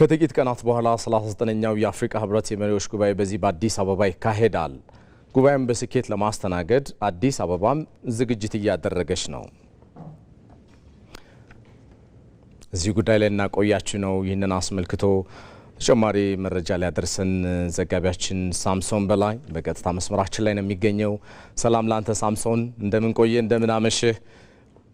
ከጥቂት ቀናት በኋላ 39ኛው የአፍሪካ ህብረት የመሪዎች ጉባኤ በዚህ በአዲስ አበባ ይካሄዳል። ጉባኤውን በስኬት ለማስተናገድ አዲስ አበባም ዝግጅት እያደረገች ነው። እዚህ ጉዳይ ላይ እናቆያችሁ ነው። ይህንን አስመልክቶ ተጨማሪ መረጃ ሊያደርሰን ዘጋቢያችን ሳምሶን በላይ በቀጥታ መስመራችን ላይ ነው የሚገኘው። ሰላም ላንተ ሳምሶን፣ እንደምን ቆየ፣ እንደምን አመሽህ?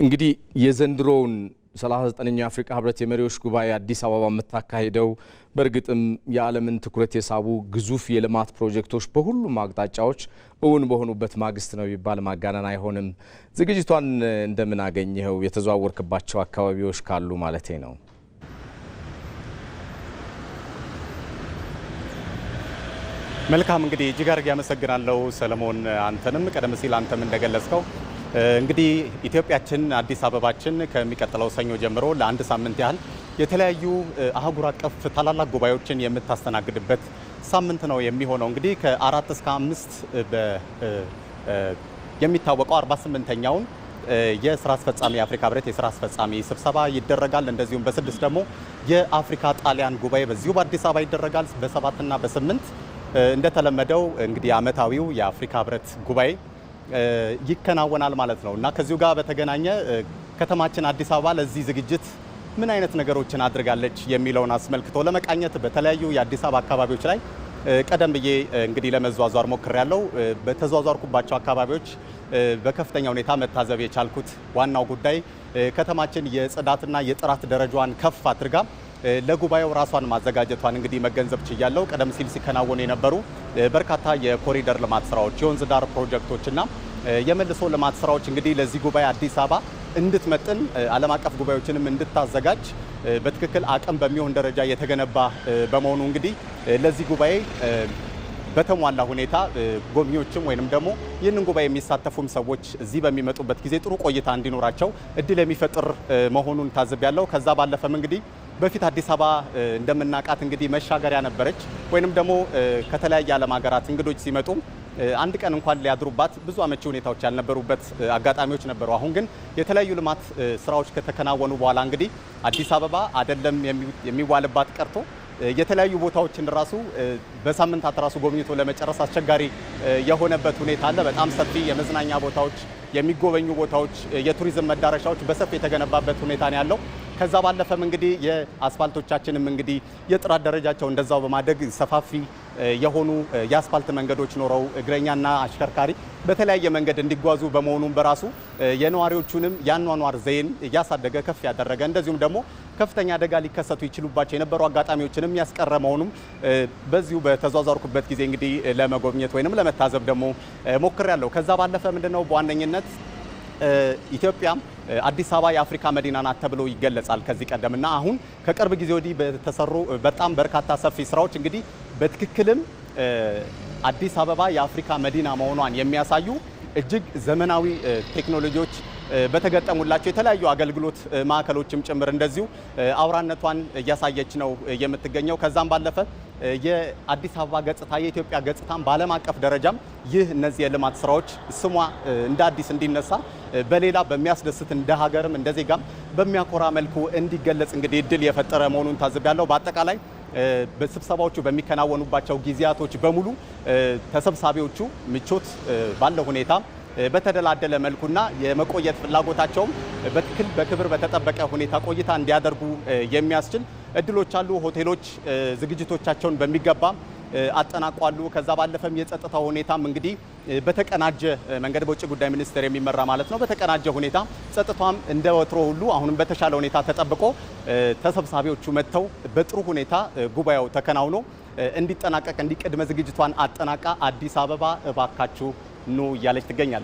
እንግዲህ የዘንድሮውን 39ኛው የአፍሪካ ህብረት የመሪዎች ጉባኤ አዲስ አበባ የምታካሂደው በእርግጥም የዓለምን ትኩረት የሳቡ ግዙፍ የልማት ፕሮጀክቶች በሁሉም አቅጣጫዎች እውን በሆኑበት ማግስት ነው ይባል ማጋነን አይሆንም። ዝግጅቷን እንደምን አገኘኸው? የተዘዋወርክባቸው አካባቢዎች ካሉ ማለቴ ነው። መልካም፣ እንግዲህ እጅግ አድርጌ አመሰግናለሁ ሰለሞን። አንተንም ቀደም ሲል አንተም እንደገለጽከው እንግዲህ ኢትዮጵያችን አዲስ አበባችን ከሚቀጥለው ሰኞ ጀምሮ ለአንድ ሳምንት ያህል የተለያዩ አህጉር አቀፍ ታላላቅ ጉባኤዎችን የምታስተናግድበት ሳምንት ነው የሚሆነው። እንግዲህ ከ4 እስከ 5 የሚታወቀው 48ኛውን የስራ አስፈጻሚ የአፍሪካ ህብረት የስራ አስፈጻሚ ስብሰባ ይደረጋል። እንደዚሁም በ6 ደግሞ የአፍሪካ ጣሊያን ጉባኤ በዚሁ በአዲስ አበባ ይደረጋል። በ7 እና በ8 እንደተለመደው እንግዲህ ዓመታዊው የአፍሪካ ህብረት ጉባኤ ይከናወናል ማለት ነው እና ከዚሁ ጋር በተገናኘ ከተማችን አዲስ አበባ ለዚህ ዝግጅት ምን አይነት ነገሮችን አድርጋለች የሚለውን አስመልክቶ ለመቃኘት በተለያዩ የአዲስ አበባ አካባቢዎች ላይ ቀደም ብዬ እንግዲህ ለመዟዟር ሞክሬያለሁ። በተዟዟርኩባቸው አካባቢዎች በከፍተኛ ሁኔታ መታዘብ የቻልኩት ዋናው ጉዳይ ከተማችን የጽዳትና የጥራት ደረጃዋን ከፍ አድርጋ ለጉባኤው ራሷን ማዘጋጀቷን እንግዲህ መገንዘብ ችያለሁ። ቀደም ሲል ሲከናወኑ የነበሩ በርካታ የኮሪደር ልማት ስራዎች፣ የወንዝ ዳር ፕሮጀክቶችና የመልሶ ልማት ስራዎች እንግዲህ ለዚህ ጉባኤ አዲስ አበባ እንድትመጥን ዓለም አቀፍ ጉባኤዎችንም እንድታዘጋጅ በትክክል አቅም በሚሆን ደረጃ የተገነባ በመሆኑ እንግዲህ ለዚህ ጉባኤ በተሟላ ሁኔታ ጎብኚዎችም ወይንም ደግሞ ይህንን ጉባኤ የሚሳተፉም ሰዎች እዚህ በሚመጡበት ጊዜ ጥሩ ቆይታ እንዲኖራቸው እድል የሚፈጥር መሆኑን ታዝቤያለሁ። ከዛ ባለፈም እንግዲህ በፊት አዲስ አበባ እንደምናውቃት እንግዲህ መሻገሪያ ነበረች፣ ወይንም ደግሞ ከተለያየ ዓለም ሀገራት እንግዶች ሲመጡ አንድ ቀን እንኳን ሊያድሩባት ብዙ አመቺ ሁኔታዎች ያልነበሩበት አጋጣሚዎች ነበሩ። አሁን ግን የተለያዩ ልማት ስራዎች ከተከናወኑ በኋላ እንግዲህ አዲስ አበባ አይደለም የሚዋልባት ቀርቶ የተለያዩ ቦታዎችን ራሱ በሳምንታት ራሱ ጎብኝቶ ለመጨረስ አስቸጋሪ የሆነበት ሁኔታ አለ። በጣም ሰፊ የመዝናኛ ቦታዎች፣ የሚጎበኙ ቦታዎች፣ የቱሪዝም መዳረሻዎች በሰፊ የተገነባበት ሁኔታ ነው ያለው። ከዛ ባለፈም እንግዲህ የአስፋልቶቻችንም እንግዲህ የጥራት ደረጃቸው እንደዛው በማደግ ሰፋፊ የሆኑ የአስፋልት መንገዶች ኖረው እግረኛና አሽከርካሪ በተለያየ መንገድ እንዲጓዙ በመሆኑም በራሱ የነዋሪዎቹንም የአኗኗር ዘይን እያሳደገ ከፍ ያደረገ እንደዚሁም ደግሞ ከፍተኛ አደጋ ሊከሰቱ ይችሉባቸው የነበሩ አጋጣሚዎችንም ያስቀረ መሆኑም በዚሁ በተዟዟርኩበት ጊዜ እንግዲህ ለመጎብኘት ወይንም ለመታዘብ ደግሞ ሞክሬያለሁ። ከዛ ባለፈ ምንድነው በዋነኝነት ኢትዮጵያ አዲስ አበባ የአፍሪካ መዲና ናት ተብሎ ይገለጻል ከዚህ ቀደምና አሁን ከቅርብ ጊዜ ወዲህ በተሰሩ በጣም በርካታ ሰፊ ስራዎች እንግዲህ በትክክልም አዲስ አበባ የአፍሪካ መዲና መሆኗን የሚያሳዩ እጅግ ዘመናዊ ቴክኖሎጂዎች በተገጠሙላቸው የተለያዩ አገልግሎት ማዕከሎችም ጭምር እንደዚሁ አውራነቷን እያሳየች ነው የምትገኘው። ከዛም ባለፈ የአዲስ አበባ ገጽታ የኢትዮጵያ ገጽታን በዓለም አቀፍ ደረጃም እነዚህ የልማት ስራዎች ስሟ እንደ አዲስ እንዲነሳ በሌላ በሚያስደስት እንደ ሀገርም እንደ ዜጋም በሚያኮራ መልኩ እንዲገለጽ እንግዲህ እድል የፈጠረ መሆኑን ታዝቤያለሁ። በአጠቃላይ በስብሰባዎቹ በሚከናወኑባቸው ጊዜያቶች በሙሉ ተሰብሳቢዎቹ ምቾት ባለው ሁኔታ በተደላደለ መልኩና የመቆየት ፍላጎታቸውም በትክክል በክብር በተጠበቀ ሁኔታ ቆይታ እንዲያደርጉ የሚያስችል እድሎች አሉ። ሆቴሎች ዝግጅቶቻቸውን በሚገባ አጠናቋሉ። ከዛ ባለፈም የጸጥታ ሁኔታም እንግዲህ በተቀናጀ መንገድ በውጭ ጉዳይ ሚኒስቴር የሚመራ ማለት ነው በተቀናጀ ሁኔታ ጸጥታም እንደ ወትሮ ሁሉ አሁንም በተሻለ ሁኔታ ተጠብቆ ተሰብሳቢዎቹ መጥተው በጥሩ ሁኔታ ጉባኤው ተከናውኖ እንዲጠናቀቅ እንዲቀድመ ዝግጅቷን አጠናቃ አዲስ አበባ እባካችሁ ኑ እያለች ትገኛለች።